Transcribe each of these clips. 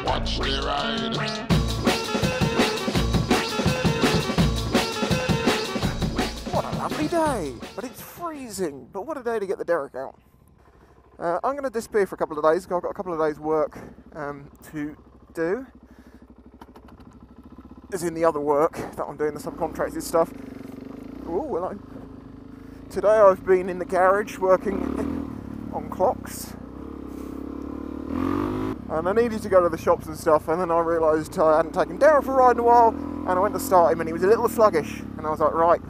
Watch me ride. What a lovely day, but it's freezing. But what a day to get the derrick out. I'm going to disappear for a couple of days because I've got a couple of days work to do. As in the other work that I'm doing, the subcontracted stuff. Oh, hello. Today I've been in the garage working on clocks. And I needed to go to the shops and stuff, and then I realised I hadn't taken Darren for a ride in a while, and I went to start him and he was a little sluggish. And I was like, right,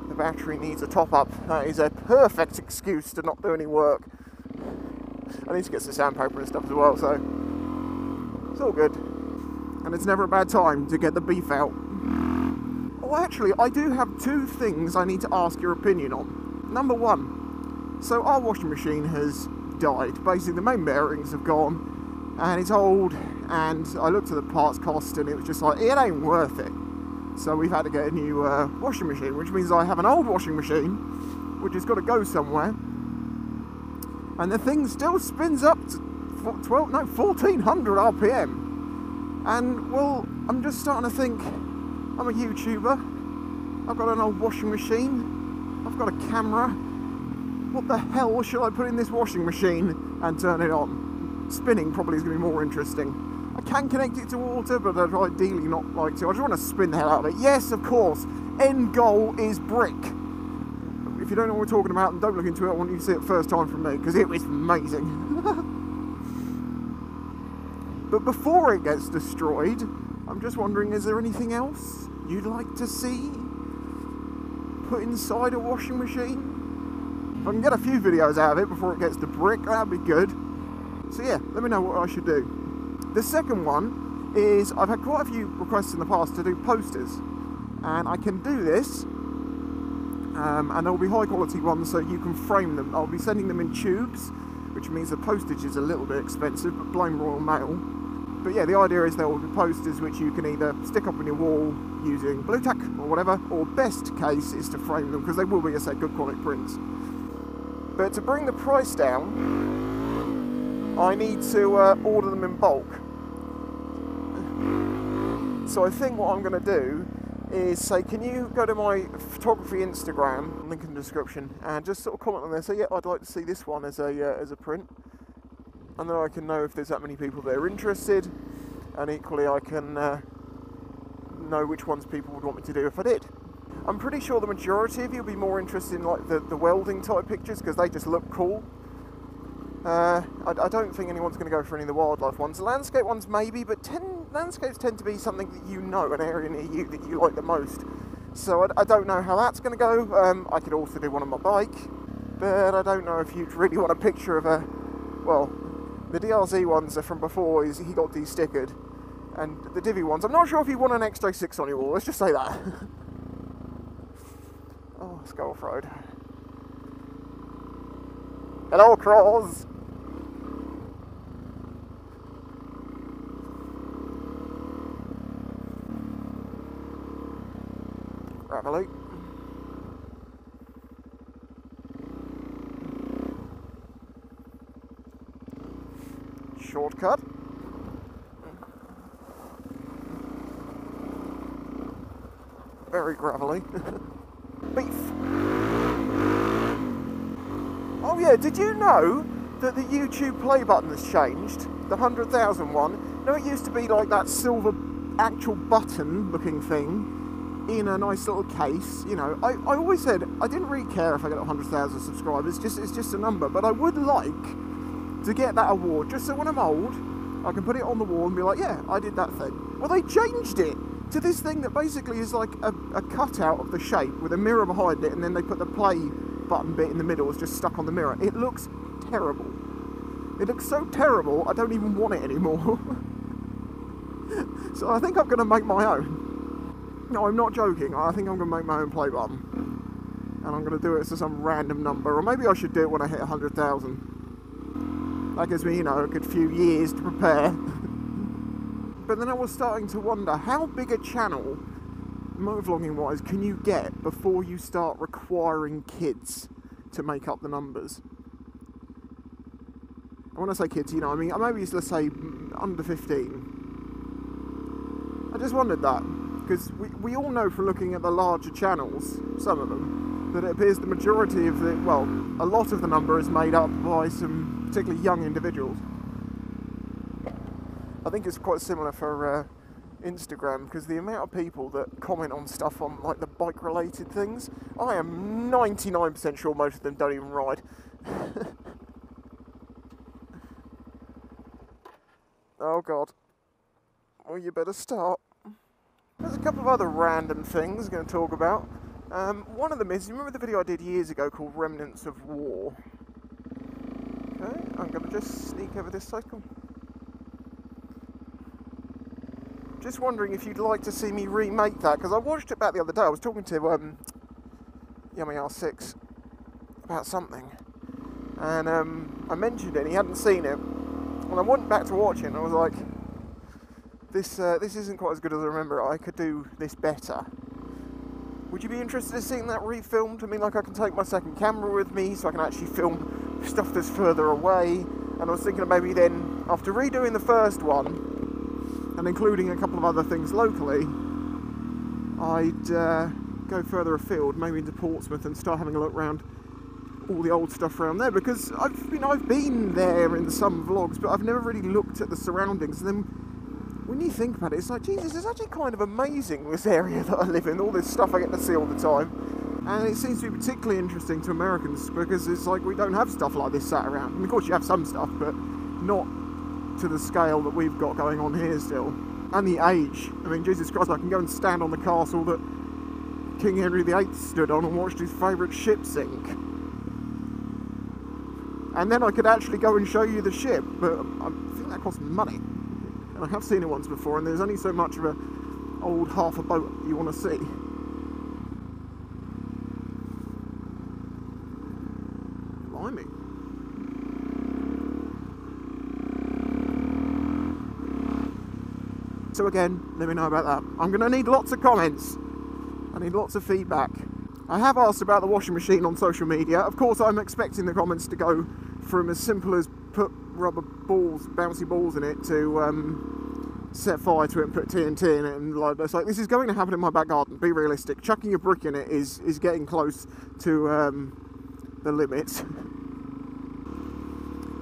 the battery needs a top up. That is a perfect excuse to not do any work. I need to get some sandpaper and stuff as well, so it's all good. And it's never a bad time to get the beef out. Oh, actually, I do have two things I need to ask your opinion on. Number one, so our washing machine has died. Basically, the main bearings have gone, and it's old, and I looked at the parts cost, and it was just like, it ain't worth it. So we've had to get a new washing machine, which means I have an old washing machine, which has got to go somewhere. And the thing still spins up to 1400 RPM. And, well, I'm just starting to think, I'm a YouTuber, I've got an old washing machine, I've got a camera, what the hell should I put in this washing machine and turn it on? Spinning probably is going to be more interesting. I can connect it to water, but I'd ideally not like to. I just want to spin the hell out of it. Yes, of course, end goal is brick. If you don't know what we're talking about, and don't look into it, I want you to see it first time from me, because it was amazing. But before it gets destroyed, I'm just wondering, is there anything else you'd like to see put inside a washing machine? If I can get a few videos out of it before it gets to brick, that'd be good. So yeah, let me know what I should do. The second one is, I've had quite a few requests in the past to do posters, and I can do this, and there'll be high quality ones so you can frame them. I'll be sending them in tubes, which means the postage is a little bit expensive, but blame Royal Mail. But yeah, the idea is there will be posters which you can either stick up on your wall using blue tack or whatever, or best case is to frame them, because they will be, as I said, good quality prints. But to bring the price down, I need to order them in bulk. So I think what I'm going to do is say, can you go to my photography Instagram, link in the description, and just sort of comment on there, say, yeah, I'd like to see this one as a print. And then I can know if there's that many people that are interested, and equally I can know which ones people would want me to do if I did. I'm pretty sure the majority of you will be more interested in like the welding type pictures, because they just look cool. I don't think anyone's going to go for any of the wildlife ones. The landscape ones maybe, but landscapes tend to be something that you know, an area near you that you like the most. So I don't know how that's going to go. I could also do one on my bike, but I don't know if you'd really want a picture of a, well, the DRZ ones are from before he got de-stickered, and the DIVI ones, I'm not sure if you want an XJ6 on your wall, let's just say that. Oh, let's go off-road. Hello, Crows! Gravelly. Shortcut. Very gravelly. Beef. Oh yeah, did you know that the YouTube play button has changed? The 100,000 one. No, it used to be like that silver actual button looking thing in a nice little case. You know, I always said I didn't really care if I get 100,000 subscribers, it's just a number, but I would like to get that award, just so when I'm old, I can put it on the wall and be like, yeah, I did that thing. Well, they changed it to this thing that basically is like a cutout of the shape with a mirror behind it, and then they put the play button bit in the middle, it's just stuck on the mirror. It looks terrible. It looks so terrible, I don't even want it anymore. So I think I'm going to make my own. No, I'm not joking, I think I'm going to make my own play button. And I'm going to do it to some random number, or maybe I should do it when I hit 100,000. That gives me, you know, a good few years to prepare. But then I was starting to wonder, how big a channel, motovlogging wise, can you get before you start requiring kids to make up the numbers? And when I say kids, you know, I mean, maybe let's say under 15. I just wondered that, because we all know from looking at the larger channels, some of them, that it appears the majority of the, well, a lot of the number is made up by some particularly young individuals. I think it's quite similar for Instagram, because the amount of people that comment on stuff on like the bike related things, I am 99% sure most of them don't even ride. Oh god. Well, you better start. There's a couple of other random things I'm going to talk about. One of them is, you remember the video I did years ago called Remnants of War? Okay, I'm going to just sneak over this cycle. Just wondering if you'd like to see me remake that, because I watched it back the other day. I was talking to Yamaha 6 about something, and I mentioned it and he hadn't seen it, and I went back to watch it and I was like, this isn't quite as good as I remember it. I could do this better. Would you be interested in seeing that refilmed? I mean, like, I can take my second camera with me so I can actually film stuff that's further away, and I was thinking of maybe then, after redoing the first one and including a couple of other things locally, I'd go further afield, maybe into Portsmouth, and start having a look around all the old stuff around there, because I've been there in some vlogs, but I've never really looked at the surroundings. And then when you think about it, it's like, Jesus, it's actually kind of amazing, this area that I live in, all this stuff I get to see all the time. And it seems to be particularly interesting to Americans, because it's like we don't have stuff like this sat around. And of course you have some stuff, but not to the scale that we've got going on here still. And the age. I mean, Jesus Christ, I can go and stand on the castle that King Henry VIII stood on and watched his favourite ship sink. And then I could actually go and show you the ship, but I think that costs money. And I have seen it once before, and there's only so much of a old half a boat you want to see. Blimey. So again, let me know about that. I'm going to need lots of comments. I need lots of feedback. I have asked about the washing machine on social media. Of course, I'm expecting the comments to go from as simple as put rubber balls, bouncy balls in it, to set fire to it and put TNT in it, and like, it's like, this is going to happen in my back garden. Be realistic. Chucking a brick in it is getting close to the limits.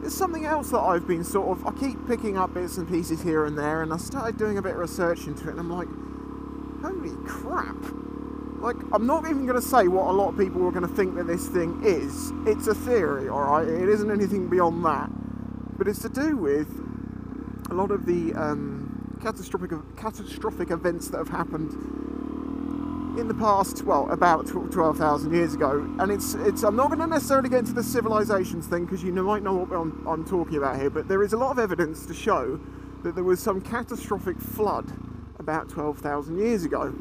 There's something else that I've been sort of, I keep picking up bits and pieces here and there, and I started doing a bit of research into it, and I'm like, holy crap. Like, I'm not even going to say what a lot of people are going to think that this thing is. It's a theory, alright? It isn't anything beyond that. But it's to do with a lot of the catastrophic events that have happened in the past, well, about 12,000 years ago. And it's I'm not going to necessarily get into the civilizations thing, because you might know what I'm talking about here, but there is a lot of evidence to show that there was some catastrophic flood about 12,000 years ago.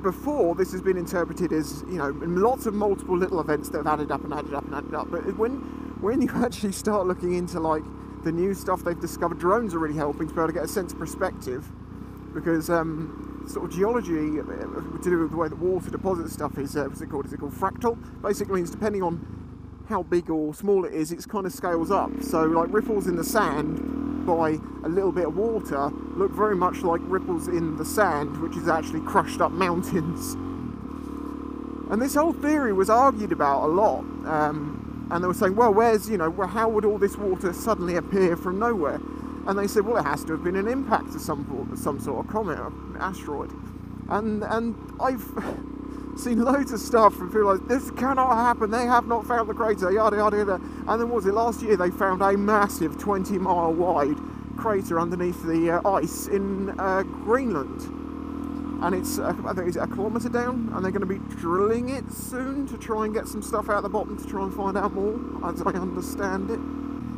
Before, this has been interpreted as, you know, lots of multiple little events that have added up and added up and added up. But when you actually start looking into, like, the new stuff they've discovered, drones are really helping to be able to get a sense of perspective, because sort of geology to do with the way that water deposits stuff is, what's it called? Is it called fractal? Basically means depending on how big or small it is, it kind of scales up. So, like, ripples in the sand by a little bit of water look very much like ripples in the sand, which is actually crushed up mountains. And this whole theory was argued about a lot, and they were saying, well, how would all this water suddenly appear from nowhere? And they said, well, it has to have been an impact of some sort of comet or asteroid. And I've seen loads of stuff from people like, this cannot happen, they have not found the crater, yada yada yada. And then, what was it, last year they found a massive 20-mile wide crater underneath the ice in Greenland. And it's, I think, is it a kilometre down? And they're going to be drilling it soon to try and get some stuff out of the bottom to try and find out more, as I understand it.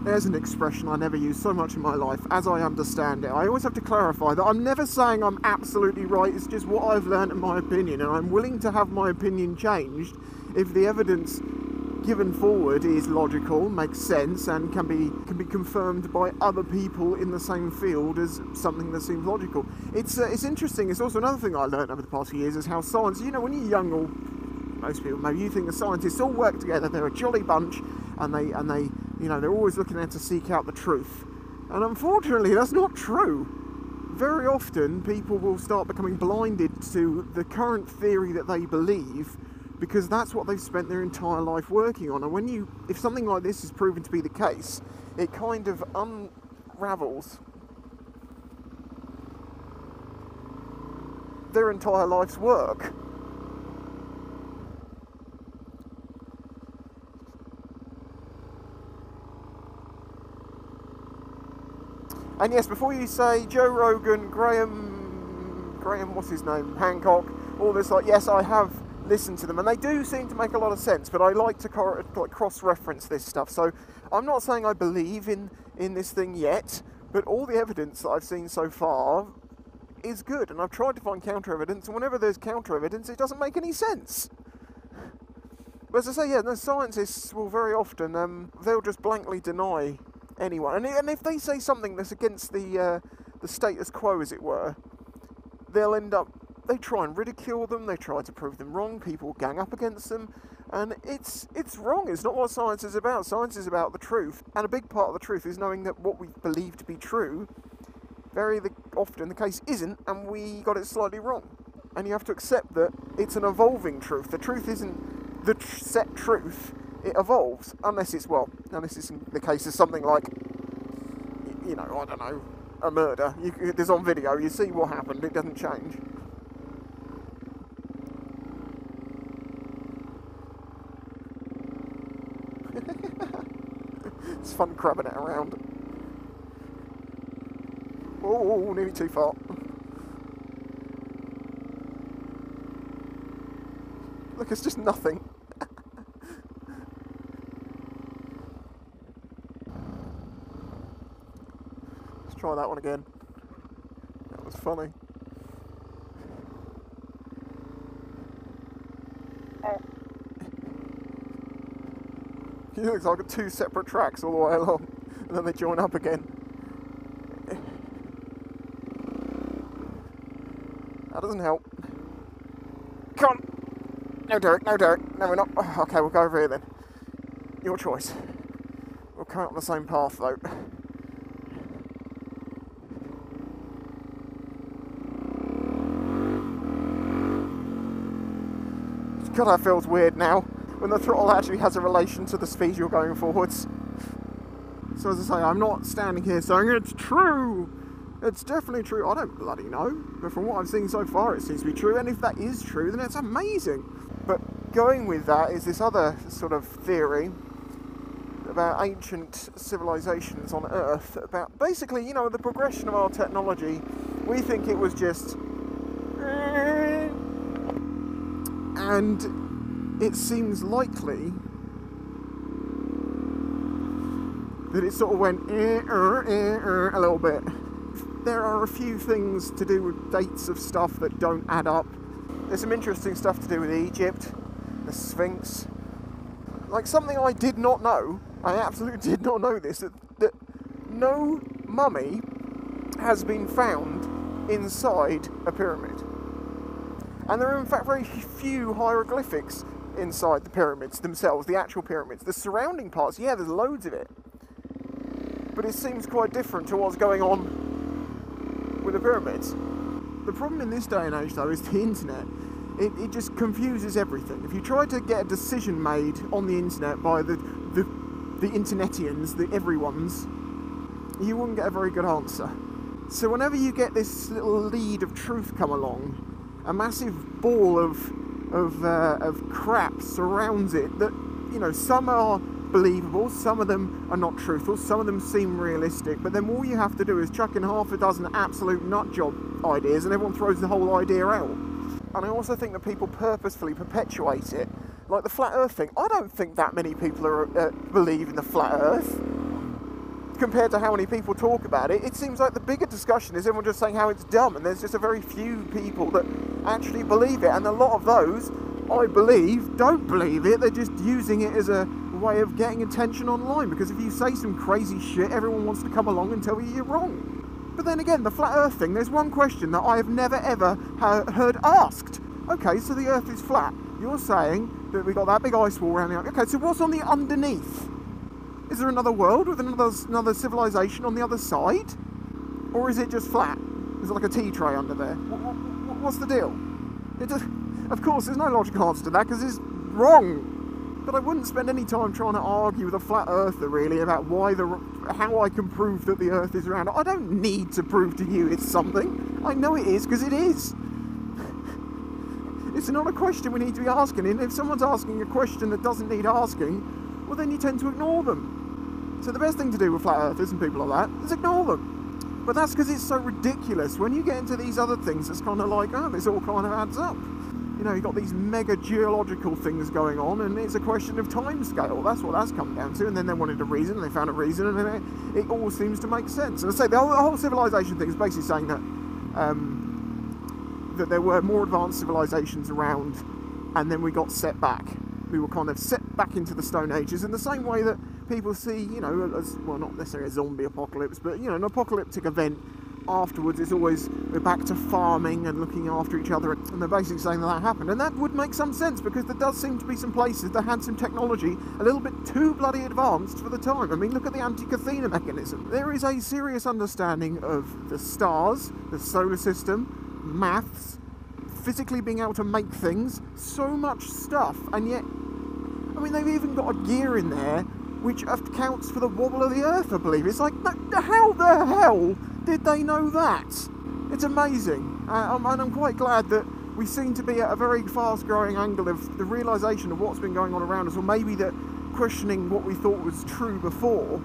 There's an expression I never use so much in my life, as I understand it. I always have to clarify that I'm never saying I'm absolutely right, it's just what I've learned in my opinion, and I'm willing to have my opinion changed if the evidence given forward is logical, makes sense, and can be confirmed by other people in the same field as something that seems logical. It's interesting. It's also another thing I learned over the past few years is how science, you know, when you're young, or most people maybe, you think the scientists all work together, they're a jolly bunch, and they You know, they're always looking there to seek out the truth. And unfortunately, that's not true. Very often, people will start becoming blinded to the current theory that they believe, because that's what they've spent their entire life working on. And if something like this is proven to be the case, it kind of unravels their entire life's work. And yes, before you say Joe Rogan, Graham, what's his name, Hancock, all this, like, yes, I have listened to them, and they do seem to make a lot of sense, but I like to cross-reference this stuff. So I'm not saying I believe in this thing yet, but all the evidence that I've seen so far is good, and I've tried to find counter-evidence, and whenever there's counter-evidence, it doesn't make any sense. But as I say, yeah, the scientists will very often, they'll just blankly deny anyone, and if they say something that's against the status quo, as it were, they'll end up, they try and ridicule them, they try to prove them wrong, people gang up against them, and it's wrong. It's not what science is about. Science is about the truth, and a big part of the truth is knowing that what we believe to be true, very often the case isn't, and we got it slightly wrong. And you have to accept that it's an evolving truth. The truth isn't the set truth. It evolves, unless it's the case of something like, you know, I don't know, a murder. There's on video, you see what happened, it doesn't change. It's fun crabbing it around. Oh, nearly too far. Look, it's just nothing. Try that one again. That was funny. It looks like two separate tracks all the way along, and then they join up again. That doesn't help. Come on! No dirt, no dirt. No, we're not. Oh, okay, we'll go over here then. Your choice. We'll come out on the same path though. God, that feels weird now, when the throttle actually has a relation to the speed you're going forwards. So as I say, I'm not standing here saying, it's true! It's definitely true. I don't bloody know. But from what I've seen so far, it seems to be true. And if that is true, then it's amazing. But going with that is this other sort of theory about ancient civilizations on Earth. About basically, you know, the progression of our technology. We think it was just... And it seems likely that it sort of went a little bit. There are a few things to do with dates of stuff that don't add up. There's some interesting stuff to do with Egypt, the Sphinx. Like something I did not know, I absolutely did not know this, that no mummy has been found inside a pyramid. And there are in fact very few hieroglyphics inside the pyramids themselves, the actual pyramids. The surrounding parts, yeah, there's loads of it. But it seems quite different to what's going on with the pyramids. The problem in this day and age though is the internet. It just confuses everything. If you try to get a decision made on the internet by the internetians, the everyones, you wouldn't get a very good answer. So whenever you get this little lead of truth come along, a massive ball of crap surrounds it that, you know, some are believable, some of them are not truthful, some of them seem realistic, but then all you have to do is chuck in half a dozen absolute nutjob ideas and everyone throws the whole idea out. And I also think that people purposefully perpetuate it. Like the flat earth thing, I don't think that many people believe in the flat earth. Compared to how many people talk about it, it seems like the bigger discussion is everyone just saying how it's dumb, and there's just a very few people that actually believe it, and a lot of those, I believe, don't believe it. They're just using it as a way of getting attention online, because if you say some crazy shit, everyone wants to come along and tell you you're wrong. But then again, the flat earth thing, there's one question that I have never ever heard asked. Okay, so the earth is flat. You're saying that we got that big ice wall around the earth. Okay, so what's on the underneath? Is there another world with another civilization on the other side? Or is it just flat? Is it like a tea tray under there? What's the deal? Of course, there's no logical answer to that because it's wrong. But I wouldn't spend any time trying to argue with a flat earther, really, about how I can prove that the Earth is round. I don't need to prove to you it's something. I know it is because it is. It's not a question we need to be asking. And if someone's asking a question that doesn't need asking, well, then you tend to ignore them. So the best thing to do with flat earthers and people like that is ignore them. But that's because it's so ridiculous. When you get into these other things, it's kind of like, oh, this all kind of adds up. You know, you've got these mega geological things going on, and it's a question of time scale. That's what that's come down to. And then they wanted a reason, and they found a reason, and then it all seems to make sense. And I say the whole civilization thing is basically saying that that there were more advanced civilizations around, and then we got set back. We were kind of set back into the Stone Ages in the same way that people see, you know, as, well, not necessarily a zombie apocalypse, but, you know, an apocalyptic event. Afterwards, it's always, we're back to farming and looking after each other, and they're basically saying that happened. And that would make some sense, because there does seem to be some places that had some technology a little bit too bloody advanced for the time. I mean, look at the Antikythera mechanism. There is a serious understanding of the stars, the solar system, maths, physically being able to make things, so much stuff, and yet, I mean, they've even got a gear in there which accounts for the wobble of the Earth, I believe. It's like, how the hell did they know that? It's amazing. And I'm quite glad that we seem to be at a very fast-growing angle of the realisation of what's been going on around us, or maybe that questioning what we thought was true before.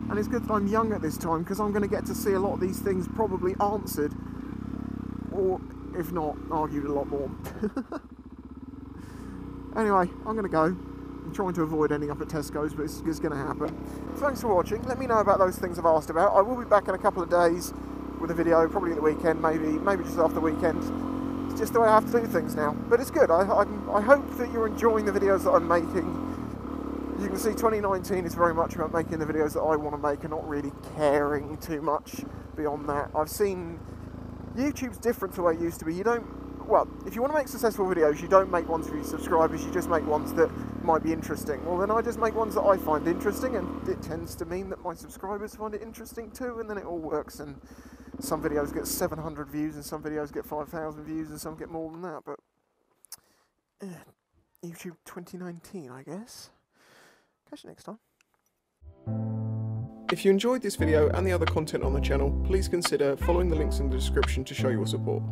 And it's good that I'm young at this time, because I'm going to get to see a lot of these things probably answered, or, if not, argued a lot more. Anyway, I'm going to go. I'm trying to avoid ending up at Tesco's, but it's going to happen. Thanks for watching. Let me know about those things I've asked about. I will be back in a couple of days with a video, probably at the weekend, maybe just after the weekend. It's just the way I have to do things now. But it's good. I hope that you're enjoying the videos that I'm making. You can see 2019 is very much about making the videos that I want to make and not really caring too much beyond that. I've seen YouTube's different to the way it used to be. You don't, well, if you want to make successful videos, you don't make ones for your subscribers, you just make ones that might be interesting. Well, then I just make ones that I find interesting, and it tends to mean that my subscribers find it interesting too, and then it all works, and some videos get 700 views, and some videos get 5,000 views, and some get more than that, but YouTube 2019, I guess. Catch you next time. If you enjoyed this video and the other content on the channel, please consider following the links in the description to show your support.